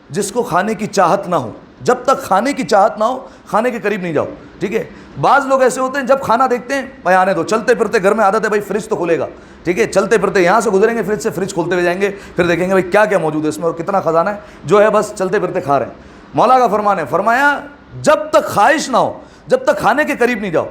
جس کو کھانے کی چاہت نہ ہو، جب تک کھانے کی چاہت نہ ہو کھانے کے قریب نہیں جاؤ، ٹھیک ہے۔ بعض لوگ ایسے ہوتے ہیں جب کھانا دیکھتے ہیں بھائی آنے دو، چلتے پھرتے گھر میں عادت ہے بھائی فریج تو کھلے گا، ٹھیک ہے، چلتے پھرتے یہاں سے گزریں گے فریج سے، فریج کھولتے ہوئے جائیں گے، پھر دیکھیں گے بھائی کیا کیا موجود ہے اس میں اور کتنا خزانہ ہے، جو ہے بس چلتے پھرتے کھا رہے ہیں۔ مولا کا فرمان ہے، فرمایا جب تک خواہش نہ ہو، جب تک کھانے کے قریب نہیں جاؤ۔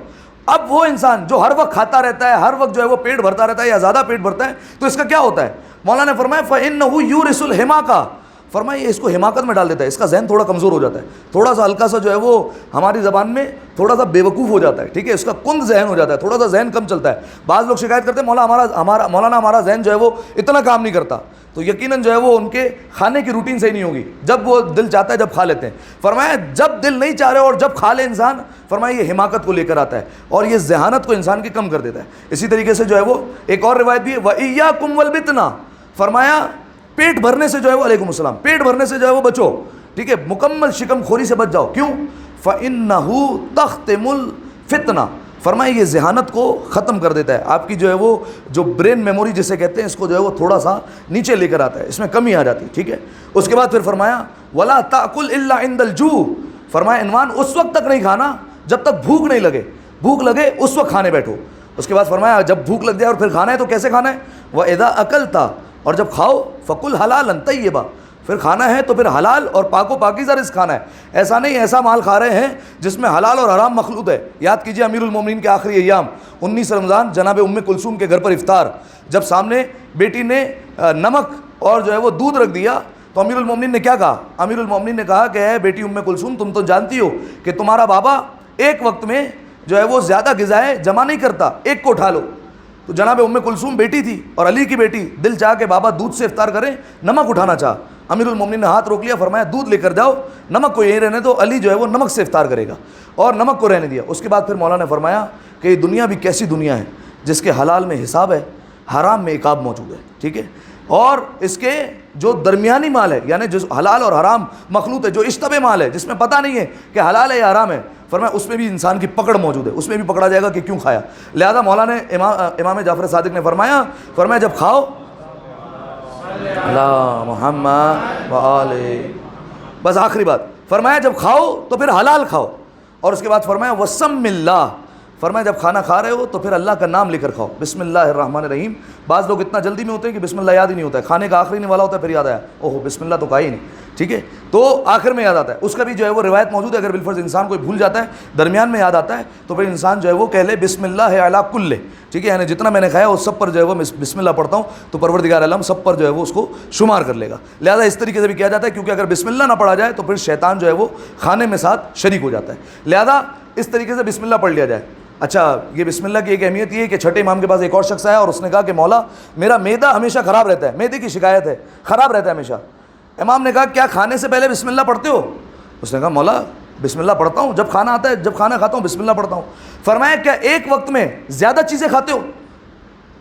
اب وہ انسان جو ہر وقت کھاتا رہتا ہے، ہر وقت جو ہے وہ پیٹ بھرتا رہتا ہے یا زیادہ پیٹ بھرتا ہے، تو اس کا کیا ہوتا ہے؟ مولا نے فرمایا فَإِنَّهُ يُورِثُ الْحِمَاقَةَ، فرمایا یہ اس کو حماقت میں ڈال دیتا ہے، اس کا ذہن تھوڑا کمزور ہو جاتا ہے، تھوڑا سا ہلکا سا جو ہے وہ ہماری زبان میں تھوڑا سا بے وقوف ہو جاتا ہے، ٹھیک ہے، اس کا کند ذہن ہو جاتا ہے، تھوڑا سا ذہن کم چلتا ہے۔ بعض لوگ شکایت کرتے ہیں مولانا ہمارا ذہن جو ہے وہ اتنا کام نہیں کرتا، تو یقیناً جو ہے وہ ان کے کھانے کی روٹین صحیح نہیں ہوگی، جب وہ دل چاہتا ہے جب کھا لیتے ہیں۔ فرمایا جب دل نہیں چاہ رہے اور جب کھا لے انسان، فرمایا یہ حماقت کو لے کر آتا ہے اور یہ ذہانت کو انسان کی کم کر دیتا ہے۔ اسی طریقے سے جو ہے وہ ایک اور روایت بھی ہے، وَإِيَّاكُمْ وَالْبِطْنَةَ، فرمایا پیٹ بھرنے سے جو ہے وہ، علیکم السلام، پیٹ بھرنے سے جو ہے وہ بچو، ٹھیک ہے، مکمل شکم خوری سے بچ جاؤ۔ کیوں؟ فَإِنَّهُ تَخْتِمُ الْفِتْنَةَ، فرمایا یہ ذہانت کو ختم کر دیتا ہے، آپ کی جو ہے وہ جو برین میموری جسے کہتے ہیں، اس کو جو ہے وہ تھوڑا سا نیچے لے کر آتا ہے، اس میں کمی آ جاتی ہے، ٹھیک ہے۔ اس کے بعد پھر فرمایا وَلَا تَأْكُلْ إِلَّا عِنْدَ الْجُوعِ، فرمایا عنوان اس وقت تک نہیں کھانا جب تک بھوک نہیں لگے، بھوک لگے اس وقت کھانے بیٹھو۔ اس کے بعد فرمایا جب بھوک لگ جائے اور پھر کھانا ہے تو کیسے کھانا ہے، وَإِذَا أَكَلْتَ، اور جب کھاؤ فَقُلْ حَلَالًا طَيِّبًا، پھر کھانا ہے تو پھر حلال اور پاک و پاکیزہ رزق کھانا ہے، ایسا نہیں ایسا مال کھا رہے ہیں جس میں حلال اور حرام مخلوط ہے۔ یاد کیجئے امیر المومنین کے آخری ایام 19 رمضان جناب ام کلثوم کے گھر پر افطار، جب سامنے بیٹی نے نمک اور جو ہے وہ دودھ رکھ دیا تو امیر المومنین نے کیا کہا؟ امیر المومنین نے کہا کہ اے بیٹی ام کلثوم، تم تو جانتی ہو کہ تمہارا بابا ایک وقت میں جو ہے وہ زیادہ غذائیں جمع نہیں کرتا، ایک کو اٹھا لو۔ تو جناب ام کلثوم بیٹی تھی اور علی کی بیٹی، دل چاہ کہ بابا دودھ سے افطار کریں، نمک اٹھانا چاہ، امیر المومنین نے ہاتھ روک لیا، فرمایا دودھ لے کر جاؤ، نمک کو یہیں رہنے دو، علی جو ہے وہ نمک سے افطار کرے گا، اور نمک کو رہنے دیا۔ اس کے بعد پھر مولانا نے فرمایا کہ یہ دنیا بھی کیسی دنیا ہے جس کے حلال میں حساب ہے، حرام میں عقاب موجود ہے، ٹھیک ہے، اور اس کے جو درمیانی مال ہے، یعنی جو حلال اور حرام مخلوط ہے، جو اشتبہ مال ہے جس میں پتہ نہیں ہے کہ حلال ہے یا حرام ہے، فرمایا اس میں بھی انسان کی پکڑ موجود ہے، اس میں بھی پکڑا جائے گا کہ کیوں کھایا۔ لہذا مولانا امام جعفر صادق نے فرمایا جب کھاؤ اللہ محمد وآلہ، بس آخری بات فرمایا جب کھاؤ تو پھر حلال کھاؤ، اور اس کے بعد فرمایا وسم اللہ، فرمایا جب کھانا کھا رہے ہو تو پھر اللہ کا نام لے کر کھاؤ، بسم اللہ الرحمن الرحیم۔ بعض لوگ اتنا جلدی میں ہوتے ہیں کہ بسم اللہ یاد ہی نہیں ہوتا ہے، کھانے کا آخری نہیں والا ہوتا ہے پھر یاد آیا اوہ بسم اللہ تو کہا ہی نہیں، ٹھیک ہے، تو آخر میں یاد آتا ہے، اس کا بھی جو ہے وہ روایت موجود ہے، اگر بالفرض انسان کوئی بھول جاتا ہے درمیان میں یاد آتا ہے تو پھر انسان جو ہے وہ کہہ لے بسم اللہ علی کل، ٹھیک ہے، یعنی جتنا میں نے کھایا اس سب پر جو ہے وہ بسم اللہ پڑھتا ہوں تو پروردگار عالم سب پر جو ہے وہ اس کو شمار کر لے گا۔ لہذا اس طریقے سے بھی کیا جاتا ہے، کیونکہ اگر بسم اللہ نہ پڑھا جائے تو پھر شیطان جو ہے وہ کھانے میں ساتھ شریک ہو جاتا ہے، لہذا اس طریقے سے بسم اللہ پڑھ لیا جائے۔ اچھا، یہ بسم اللہ کی ایک اہمیت یہ ہے کہ چھٹے امام کے پاس ایک اور شخص آیا اور اس نے کہا کہ مولا میرا معدہ ہمیشہ خراب رہتا ہے، معدے کی شکایت ہے، خراب رہتا ہے ہمیشہ۔ امام نے کہا کیا کھانے سے پہلے بسم اللہ پڑھتے ہو؟ اس نے کہا مولا بسم اللہ پڑھتا ہوں، جب کھانا آتا ہے، جب کھانا کھاتا ہوں بسم اللہ پڑھتا ہوں۔ فرمایا کیا ایک وقت میں زیادہ چیزیں کھاتے ہو؟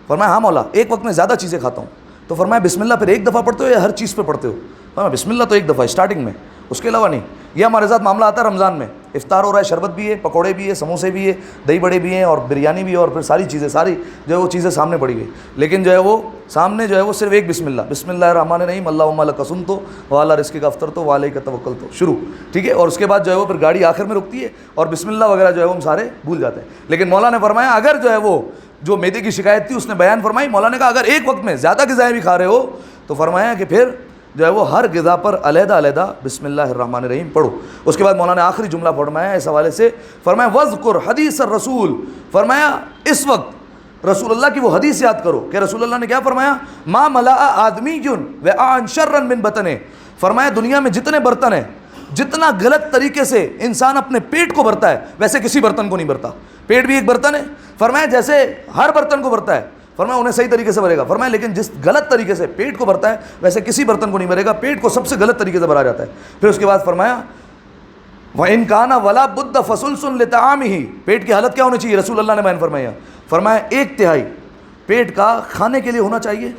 فرمایا ہاں مولا ایک وقت میں زیادہ چیزیں کھاتا ہوں۔ تو فرمایا بسم اللہ پھر ایک دفعہ پڑھتے ہو یا ہر چیز پہ پڑھتے ہو؟ فرمایا بسم اللہ تو ایک دفعہ اسٹارٹنگ میں، اس کے علاوہ نہیں۔ یہ ہمارے ساتھ معاملہ آتا ہے رمضان میں، افطار ہو رہا ہے، شربت بھی ہے، پکوڑے بھی ہے، سموسے بھی ہے، دہی بڑے بھی ہیں اور بریانی بھی ہے، اور پھر ساری چیزیں جو ہے وہ چیزیں سامنے پڑی ہوئی، لیکن جو ہے وہ سامنے جو ہے وہ صرف ایک بسم اللہ الرحمن الرحیم، اللہم لک صمت وعلی رزقک افطرت وعلیک توکلت، شروع، ٹھیک ہے، اور اس کے بعد جو ہے وہ پھر گاڑی آخر میں رکتی ہے اور بسم اللہ وغیرہ جو ہے وہ ہم سارے بھول جاتے ہیں۔ لیکن مولا نے فرمایا اگر جو ہے وہ جو معدے کی شکایت تھی اس نے بیان فرمائی، مولا نے کہا اگر ایک وقت میں زیادہ غذائیں بھی کھا رہے ہو تو فرمایا کہ پھر جو ہے وہ ہر غذا پر علیحدہ علیحدہ بسم اللہ الرحمن الرحیم پڑھو۔ اس کے بعد مولانا نے آخری جملہ فرمایا اس حوالے سے، فرمایا وذکر حدیث الرسول، فرمایا اس وقت رسول اللہ کی وہ حدیث یاد کرو کہ رسول اللہ نے کیا فرمایا، ما ملأ آدمی وعاء شرا من بطنہ، فرمایا دنیا میں جتنے برتن ہیں، جتنا غلط طریقے سے انسان اپنے پیٹ کو بھرتا ہے ویسے کسی برتن کو نہیں بھرتا۔ پیٹ بھی ایک برتن ہے، فرمایا جیسے ہر برتن کو بھرتا ہے، فرمایا انہیں صحیح طریقے سے بھرے گا، فرمایا لیکن جس غلط طریقے سے پیٹ کو بھرتا ہے ویسے کسی برتن کو نہیں بھرے گا، پیٹ کو سب سے غلط طریقے سے بھرا جاتا ہے۔ پھر اس کے بعد فرمایا وَإِنْ كَانَ وَلَا بُدَّ فَسُلْسٌ لِطَعَامِهِ، پیٹ کی حالت کیا ہونی چاہیے رسول اللہ نے بیان فرمایا، فرمایا ایک تہائی پیٹ کا کھانے کے لیے ہونا چاہیے،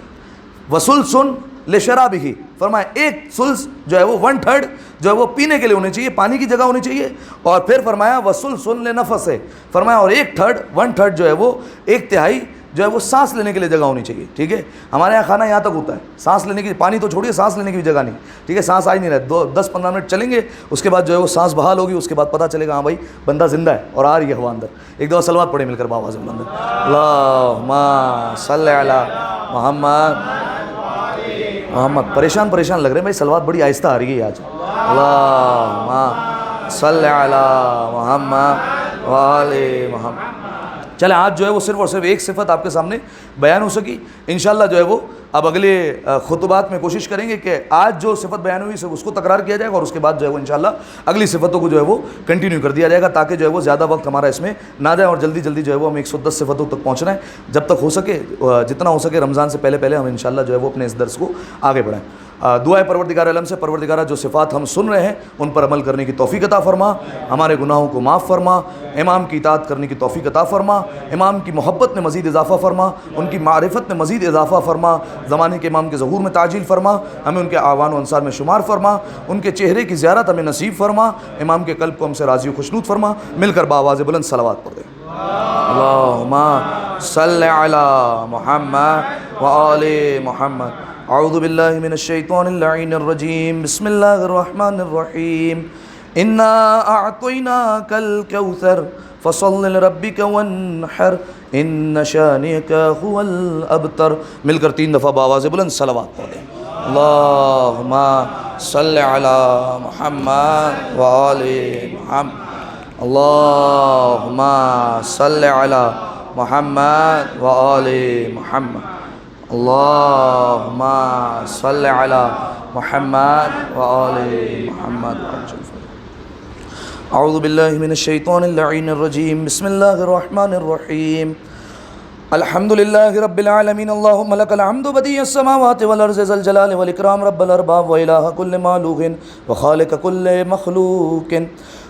وَسُلْسٌ لِشَرَابِهِ، فرمایا ایک سلس جو ہے وہ 1/3 جو ہے وہ پینے کے لیے ہونی چاہیے، پانی کی جگہ ہونی چاہیے، اور پھر فرمایا وَسُلْسٌ لِنَفَسِهِ، فرمایا اور 1/3 جو ہے وہ ایک تہائی جو ہے وہ سانس لینے کے لیے جگہ ہونی چاہیے، ٹھیک ہے۔ ہمارے یہاں کھانا یہاں تک ہوتا ہے، سانس لینے کی، پانی تو چھوڑیے سانس لینے کی بھی جگہ نہیں، ٹھیک ہے، سانس آ ہی نہیں رہا، 10-15 منٹ چلیں گے اس کے بعد جو ہے وہ سانس بحال ہوگی، اس کے بعد پتہ چلے گا ہاں بھائی بندہ زندہ ہے اور آ رہی ہے ہوا اندر۔ ایک دفعہ صلوات پڑھے مل کر بابا اعظم اندر، اللہم صلی علی محمد، پریشان لگ رہے ہیں بھائی، صلوات بڑی آہستہ آ رہی ہے آج، اللہم صلی علی محمد وآل محمد، چلیں آج جو ہے وہ صرف اور صرف ایک صفت آپ کے سامنے بیان ہو سکی. انشاءاللہ جو ہے وہ اب اگلے خطبات میں کوشش کریں گے کہ آج جو صفت بیان ہوئی صرف اس کو تکرار کیا جائے گا اور اس کے بعد جو ہے وہ انشاءاللہ اگلی صفتوں کو جو ہے وہ کنٹینیو کر دیا جائے گا تاکہ جو ہے وہ زیادہ وقت ہمارا اس میں نہ جائے اور جلدی جلدی جو ہے وہ ہم 110 صفتوں تک پہنچنا ہے. جب تک ہو سکے جتنا ہو سکے رمضان سے پہلے ہم انشاءاللہ جو ہے وہ اپنے اس درس کو آگے بڑھائیں. دعائے پروردگار عالم سے پروردگارہ جو صفات ہم سن رہے ہیں ان پر عمل کرنے کی توفیق عطا فرما, ہمارے گناہوں کو معاف فرما, امام کی اطاعت کرنے کی توفیق عطا فرما, امام کی محبت میں مزید اضافہ فرما, ان کی معرفت میں مزید اضافہ فرما, زمانے کے امام کے ظہور میں تعجیل فرما, ہمیں ان کے اعوان و انصار میں شمار فرما, ان کے چہرے کی زیارت ہمیں نصیب فرما, امام کے قلب کو ہم سے راضی و خوشنود فرما. مل کر بآواز بلند صلوات پڑھ دیں. اللہم صلی علی محمد و آل محمد. اعوذ باللہ من الشیطان اللعین الرجیم. بسم اللہ الرحمن الرحیم. انا اعطیناک الکوثر فصل لربک وانحر ان شانئک هو الابتر. مل کر 3 دفعہ بآواز بلند صلوات پڑھ دیں. اللہم صلی علی محمد و آل محمد. اللہم صلی علی محمد و آل محمد. اللہم صلی علی محمد و آل محمد. اعوذ باللہ من الشیطان اللعین الرجیم. بسم اللہ الرحمن الرحیم. الحمد للہ رب العالمین. اللہم لک الحمد بدیع السماوات والارض ذا الجلال والاکرام رب الارباب والہ کل معلوق وخالق کل مخلوق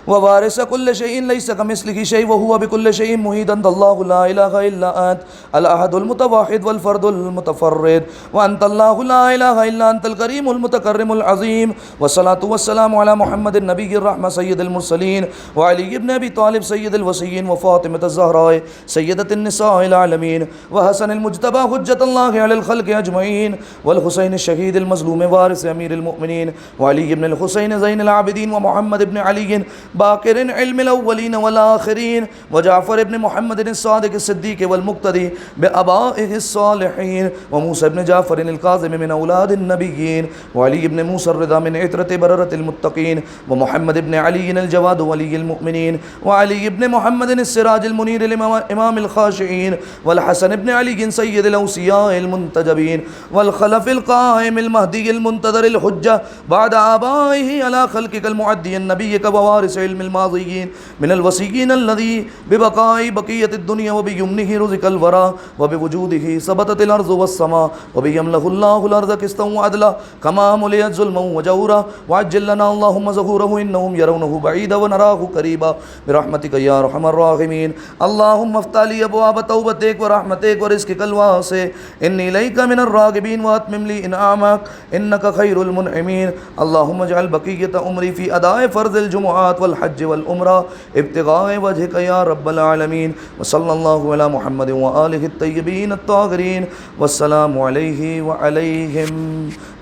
ووارث كل شيء ليس كمثله شيء وهو بكل شيء محيط. انت الله لا اله الا انت الاحد المتوحد والفرد المتفرد وانت الله لا اله الا انت الكريم المتكرم العظيم. والصلاه والسلام على محمد النبي الرحمه سيد المرسلين وعلي بن ابي طالب سيد الوصيين وفاطمه الزهراء سيده النساء العالمين وحسن المجتبى حجه الله على الخلق اجمعين والحسين الشهيد المظلوم وارث امير المؤمنين وعلي بن الحسين زين العابدين ومحمد بن علي باقر علم الاولین والآخرین وجعفر بن محمد الصادق الصدیق والمقتدی بآبائه الصالحین وموسى بن جعفر القاظم من اولاد النبیین وعلی بن موسى الرضا من عترة بررة المتقین ومحمد بن علی الجواد ولی المؤمنین وعلی بن محمد السراج المنیر امام الخاشعین والحسن بن علی سید الاوصیاء المنتجبین والخلف القائم المہدی المنتظر الحجہ بعد آبائه على خلقك المعدی النبی ووارث علم الماضيين من الوصيين الذي ببقاء بقية الدنيا وبيمنه رزق الورى وبوجوده ثبتت الأرض والسماء وبيملأ الله الأرض قسطا وعدلا كما ملئت ظلما وجورا وعجل لنا اللهم ظهوره إنهم يرونه بعيدا ونراه قريبا برحمتك يا أرحم الراحمين. اللهم افتح لي أبواب توبتك ورحمتك ورزقك الواسع إني إليك من الراغبين وأتمم لي إنعامك إنك خير المنعمين. اللهم اجعل بقية عمري في أداء فرض الجمعات والحج والعمرہ ابتغاء وجهك يا رب العالمين. وصلى الله على محمد وآله الطيبين الطاهرين والسلام عليه وعليهم.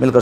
مل کر